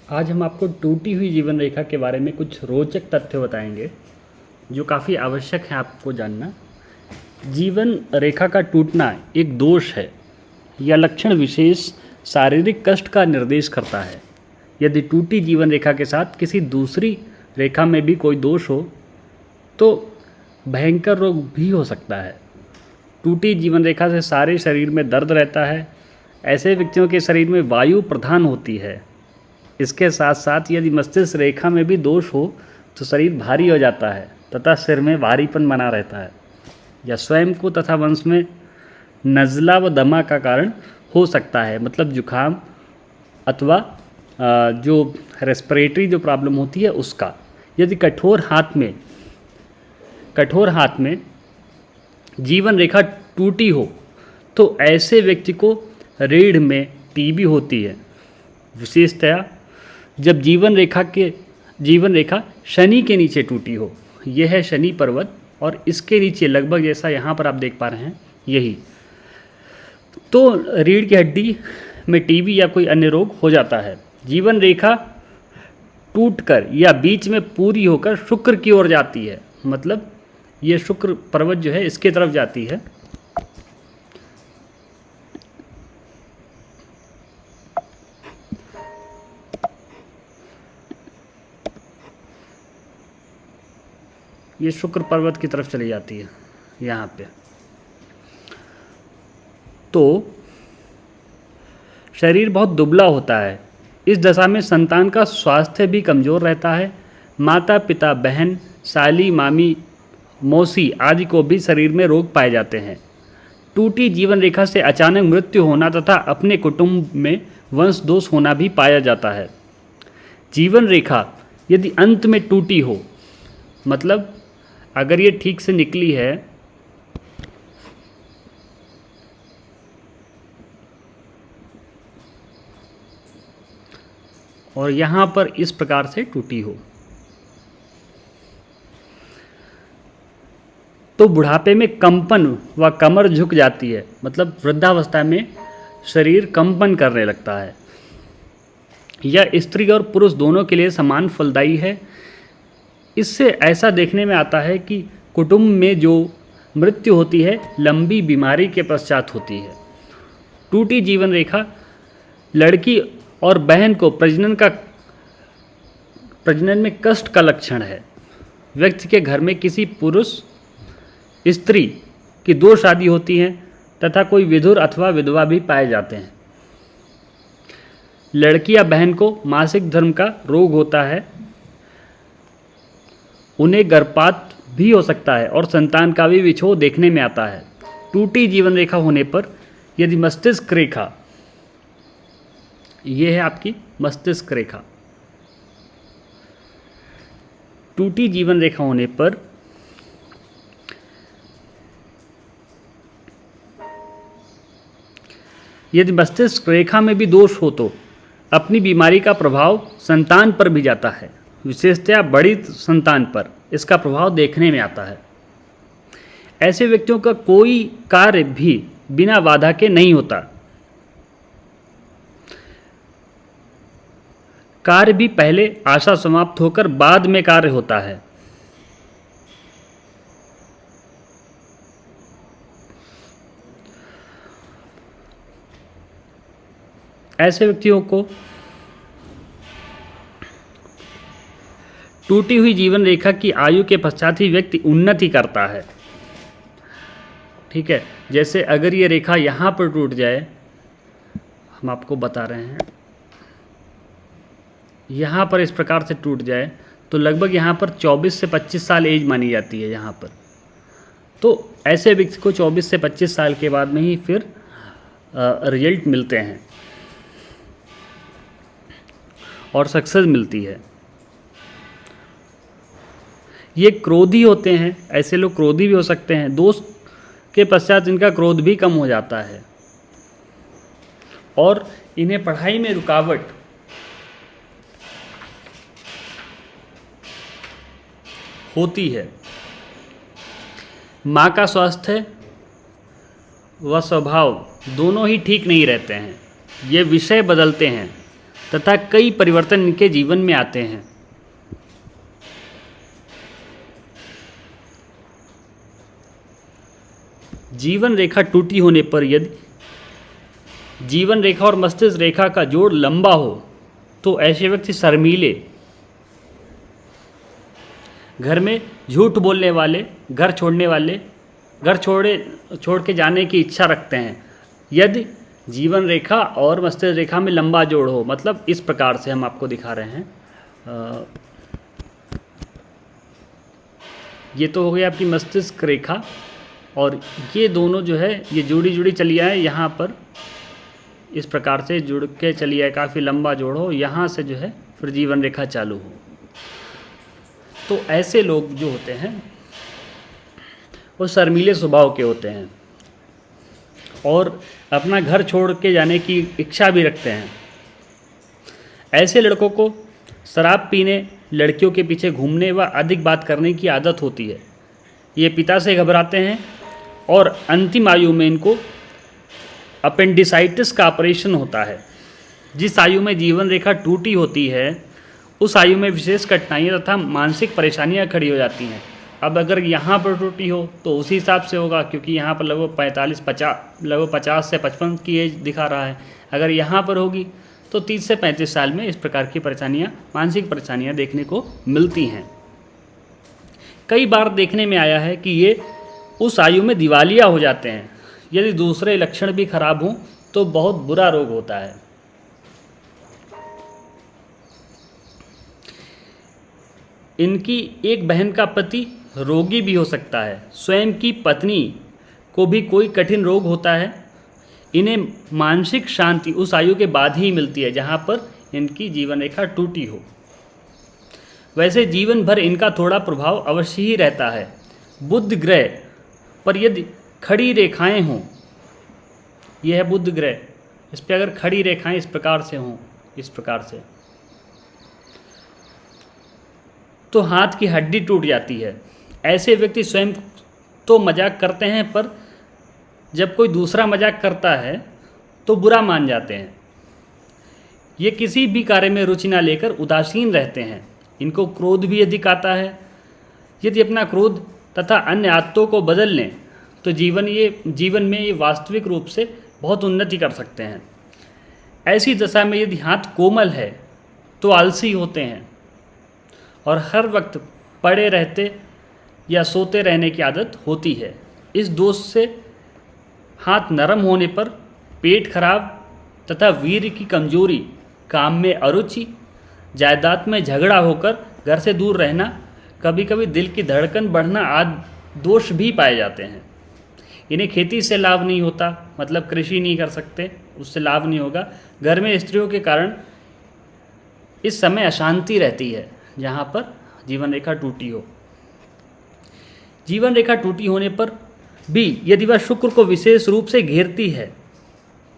आज हम आपको टूटी हुई जीवन रेखा के बारे में कुछ रोचक तथ्य बताएंगे जो काफ़ी आवश्यक है आपको जानना। जीवन रेखा का टूटना एक दोष है या लक्षण विशेष शारीरिक कष्ट का निर्देश करता है। यदि टूटी जीवन रेखा के साथ किसी दूसरी रेखा में भी कोई दोष हो तो भयंकर रोग भी हो सकता है। टूटी जीवन रेखा से सारे शरीर में दर्द रहता है। ऐसे व्यक्तियों के शरीर में वायु प्रधान होती है। इसके साथ साथ यदि मस्तिष्क रेखा में भी दोष हो तो शरीर भारी हो जाता है तथा सिर में भारीपन बना रहता है या स्वयं को तथा वंश में नज़ला व दमा का कारण हो सकता है, मतलब जुखाम अथवा जो रेस्पिरेटरी जो प्रॉब्लम होती है उसका। यदि कठोर हाथ में जीवन रेखा टूटी हो तो ऐसे व्यक्ति को रीढ़ में टीबी होती है। विशेषतया जब जीवन रेखा शनि के नीचे टूटी हो। यह है शनि पर्वत और इसके नीचे लगभग जैसा यहाँ पर आप देख पा रहे हैं यही, तो रीढ़ की हड्डी में टीबी या कोई अन्य रोग हो जाता है। जीवन रेखा टूटकर या बीच में पूरी होकर शुक्र की ओर जाती है, मतलब ये शुक्र पर्वत जो है इसके तरफ जाती है। ये शुक्र पर्वत की तरफ चली जाती है यहाँ पे। तो शरीर बहुत दुबला होता है। इस दशा में संतान का स्वास्थ्य भी कमज़ोर रहता है। माता पिता, बहन, साली, मामी, मौसी आदि को भी शरीर में रोग पाए जाते हैं। टूटी जीवन रेखा से अचानक मृत्यु होना तथा अपने कुटुंब में वंश दोष होना भी पाया जाता है। जीवन रेखा यदि अंत में टूटी हो, मतलब अगर ये ठीक से निकली है और यहाँ पर इस प्रकार से टूटी हो तो बुढ़ापे में कंपन व कमर झुक जाती है, मतलब वृद्धावस्था में शरीर कंपन करने लगता है। यह स्त्री और पुरुष दोनों के लिए समान फलदायी है। इससे ऐसा देखने में आता है कि कुटुंब में जो मृत्यु होती है लंबी बीमारी के पश्चात होती है। टूटी जीवन रेखा लड़की और बहन को प्रजनन में कष्ट का लक्षण है। व्यक्ति के घर में किसी पुरुष स्त्री की 2 शादी होती हैं तथा कोई विधुर अथवा विधवा भी पाए जाते हैं। लड़की या बहन को मासिक धर्म का रोग होता है। उन्हें गर्भपात भी हो सकता है और संतान का भी विछोह देखने में आता है। टूटी जीवन रेखा होने पर यदि मस्तिष्क रेखा, ये है आपकी मस्तिष्क रेखा, टूटी जीवन रेखा होने पर यदि मस्तिष्क रेखा में भी दोष हो तो अपनी बीमारी का प्रभाव संतान पर भी जाता है। विशेषतया बड़ी संतान पर इसका प्रभाव देखने में आता है। ऐसे व्यक्तियों का कोई कार्य भी बिना बाधा के नहीं होता। कार्य भी पहले आशा समाप्त होकर बाद में कार्य होता है। ऐसे व्यक्तियों को टूटी हुई जीवन रेखा की आयु के पश्चात ही व्यक्ति उन्नति करता है। ठीक है, जैसे अगर ये रेखा यहाँ पर टूट जाए, हम आपको बता रहे हैं, यहाँ पर इस प्रकार से टूट जाए तो लगभग यहाँ पर 24 से 25 साल एज मानी जाती है यहाँ पर। तो ऐसे व्यक्ति को 24 से 25 साल के बाद में ही फिर रिजल्ट मिलते हैं और सक्सेस मिलती है। ये क्रोधी होते हैं। ऐसे लोग क्रोधी भी हो सकते हैं। दोस्त के पश्चात इनका क्रोध भी कम हो जाता है और इन्हें पढ़ाई में रुकावट होती है। माँ का स्वास्थ्य व स्वभाव दोनों ही ठीक नहीं रहते हैं। ये विषय बदलते हैं। तथा कई परिवर्तन इनके जीवन में आते हैं। जीवन रेखा टूटी होने पर यदि जीवन रेखा और मस्तिष्क रेखा का जोड़ लंबा हो तो ऐसे व्यक्ति शर्मीले, घर में झूठ बोलने वाले, घर छोड़ने वाले, घर छोड़ के जाने की इच्छा रखते हैं। यदि जीवन रेखा और मस्तिष्क रेखा में लंबा जोड़ हो, मतलब इस प्रकार से हम आपको दिखा रहे हैं। ये तो हो गई आपकी मस्तिष्क रेखा, और ये दोनों जो है ये जुड़ी चली आए, यहाँ पर इस प्रकार से जुड़ के चली आए, काफ़ी लंबा जोड़ हो, यहाँ से जो है फिर जीवन रेखा चालू हो। तो ऐसे लोग जो होते हैं वो शर्मीले स्वभाव के होते हैं और अपना घर छोड़ के जाने की इच्छा भी रखते हैं। ऐसे लड़कों को शराब पीने, लड़कियों के पीछे घूमने व अधिक बात करने की आदत होती है। ये पिता से घबराते हैं और अंतिम आयु में इनको अपेंडिसाइटिस का ऑपरेशन होता है। जिस आयु में जीवन रेखा टूटी होती है उस आयु में विशेष कठिनाइयाँ तथा मानसिक परेशानियाँ खड़ी हो जाती हैं। अब अगर यहाँ पर टूटी हो तो उसी हिसाब से होगा, क्योंकि यहाँ पर लगभग 50 से 55 की एज दिखा रहा है। अगर यहाँ पर होगी तो 30 से 35 साल में इस प्रकार की परेशानियाँ, मानसिक परेशानियाँ देखने को मिलती हैं। कई बार देखने में आया है कि ये उस आयु में दिवालिया हो जाते हैं। यदि दूसरे लक्षण भी खराब हों तो बहुत बुरा रोग होता है। इनकी एक बहन का पति रोगी भी हो सकता है। स्वयं की पत्नी को भी कोई कठिन रोग होता है। इन्हें मानसिक शांति उस आयु के बाद ही मिलती है जहाँ पर इनकी जीवन रेखा टूटी हो। वैसे जीवन भर इनका थोड़ा प्रभाव अवश्य ही रहता है। बुध ग्रह पर यदि खड़ी रेखाएं हों, यह है बुध ग्रह, इस पर अगर खड़ी रेखाएं इस प्रकार से हों, इस प्रकार से, तो हाथ की हड्डी टूट जाती है। ऐसे व्यक्ति स्वयं तो मजाक करते हैं, पर जब कोई दूसरा मजाक करता है तो बुरा मान जाते हैं। ये किसी भी कार्य में रुचि ना लेकर उदासीन रहते हैं। इनको क्रोध भी अधिक आता है। यदि अपना क्रोध तथा अन्य आदतों को बदल लें तो जीवन में ये वास्तविक रूप से बहुत उन्नति कर सकते हैं। ऐसी दशा में यदि हाथ कोमल है तो आलसी होते हैं और हर वक्त पड़े रहते या सोते रहने की आदत होती है। इस दोष से हाथ नरम होने पर पेट खराब तथा वीर्य की कमजोरी, काम में अरुचि, जायदाद में झगड़ा होकर घर से दूर रहना, कभी कभी दिल की धड़कन बढ़ना आदि दोष भी पाए जाते हैं। इन्हें खेती से लाभ नहीं होता, मतलब कृषि नहीं कर सकते, उससे लाभ नहीं होगा। घर में स्त्रियों के कारण इस समय अशांति रहती है जहाँ पर जीवन रेखा टूटी हो। जीवन रेखा टूटी होने पर भी यदि वह शुक्र को विशेष रूप से घेरती है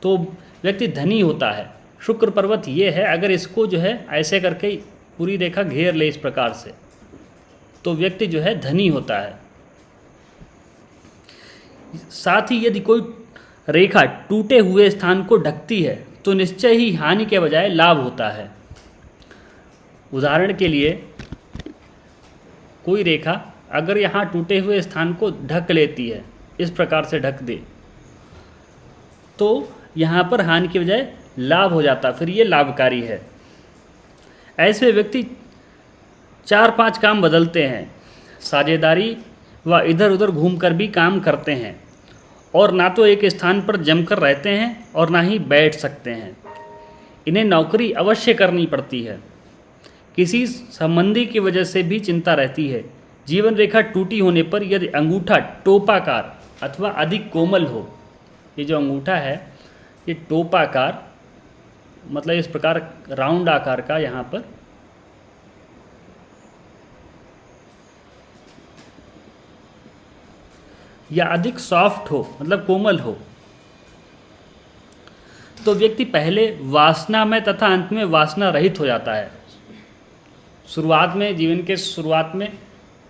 तो व्यक्ति धनी होता है। शुक्र पर्वत ये है, अगर इसको जो है ऐसे करके पूरी रेखा घेर ले इस प्रकार से, तो व्यक्ति जो है धनी होता है। साथ ही यदि कोई रेखा टूटे हुए स्थान को ढकती है तो निश्चय ही हानि के बजाय लाभ होता है। उदाहरण के लिए कोई रेखा अगर यहाँ टूटे हुए स्थान को ढक लेती है, इस प्रकार से ढक दे, तो यहाँ पर हानि के बजाय लाभ हो जाता, फिर ये लाभकारी है। ऐसे व्यक्ति 4-5 काम बदलते हैं, साझेदारी व इधर उधर घूमकर भी काम करते हैं, और ना तो एक स्थान पर जमकर रहते हैं और ना ही बैठ सकते हैं। इन्हें नौकरी अवश्य करनी पड़ती है। किसी संबंधी की वजह से भी चिंता रहती है। जीवन रेखा टूटी होने पर यदि अंगूठा टोपाकार अथवा अधिक कोमल हो, ये जो अंगूठा है ये टोपाकार, मतलब इस प्रकार राउंड आकार का, यहाँ पर या अधिक सॉफ्ट हो, मतलब कोमल हो, तो व्यक्ति पहले वासना में तथा अंत में वासना रहित हो जाता है। शुरुआत में, जीवन के शुरुआत में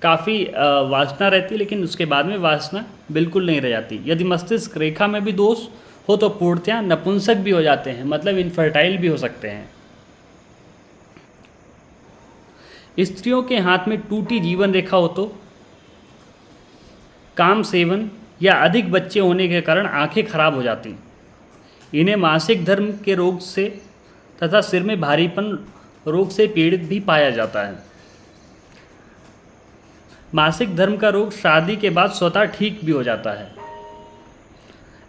काफ़ी वासना रहती है, लेकिन उसके बाद में वासना बिल्कुल नहीं रह जाती। यदि मस्तिष्क रेखा में भी दोष हो तो पूर्णतया नपुंसक भी हो जाते हैं, मतलब इनफर्टाइल भी हो सकते हैं। स्त्रियों के हाथ में टूटी जीवन रेखा हो तो काम सेवन या अधिक बच्चे होने के कारण आंखें खराब हो जाती। इन्हें मासिक धर्म के रोग से तथा सिर में भारीपन रोग से पीड़ित भी पाया जाता है। मासिक धर्म का रोग शादी के बाद स्वतः ठीक भी हो जाता है।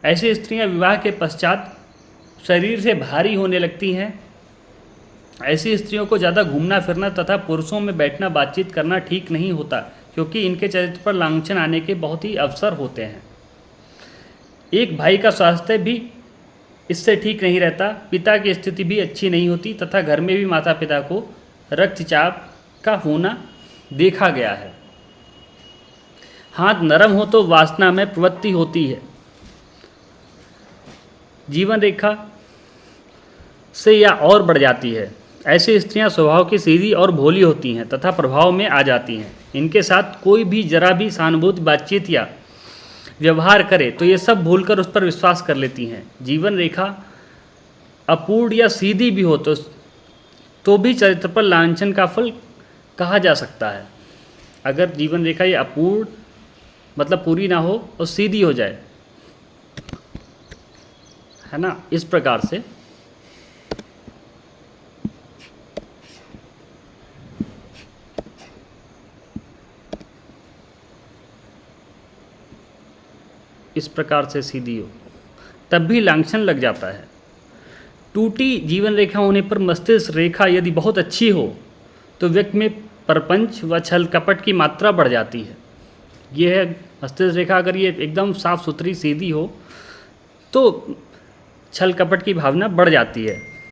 ऐसी स्त्रियां विवाह के पश्चात शरीर से भारी होने लगती हैं। ऐसी स्त्रियों को ज़्यादा घूमना फिरना तथा पुरुषों में बैठना बातचीत करना ठीक नहीं होता, क्योंकि इनके चरित्र पर लांछन आने के बहुत ही अवसर होते हैं। एक भाई का स्वास्थ्य भी इससे ठीक नहीं रहता। पिता की स्थिति भी अच्छी नहीं होती तथा घर में भी माता पिता को रक्तचाप का होना देखा गया है। हाथ नरम हो तो वासना में प्रवृत्ति होती है। जीवन रेखा से यह और बढ़ जाती है। ऐसी स्त्रियां स्वभाव की सीधी और भोली होती हैं तथा प्रभाव में आ जाती हैं। इनके साथ कोई भी जरा भी सहानुभूति बातचीत या व्यवहार करे तो ये सब भूलकर उस पर विश्वास कर लेती हैं। जीवन रेखा अपूर्ण या सीधी भी हो तो भी चरित्र पर लांछन का फल कहा जा सकता है। अगर जीवन रेखा ये अपूर्ण मतलब पूरी ना हो और सीधी हो जाए, है ना, इस प्रकार से सीधी हो तब भी लांछन लग जाता है। टूटी जीवन रेखा होने पर मस्तिष्क रेखा यदि बहुत अच्छी हो तो व्यक्ति में प्रपंच व छल कपट की मात्रा बढ़ जाती है। यह है मस्तिष्क रेखा अगर ये एकदम साफ सुथरी सीधी हो तो छल कपट की भावना बढ़ जाती है।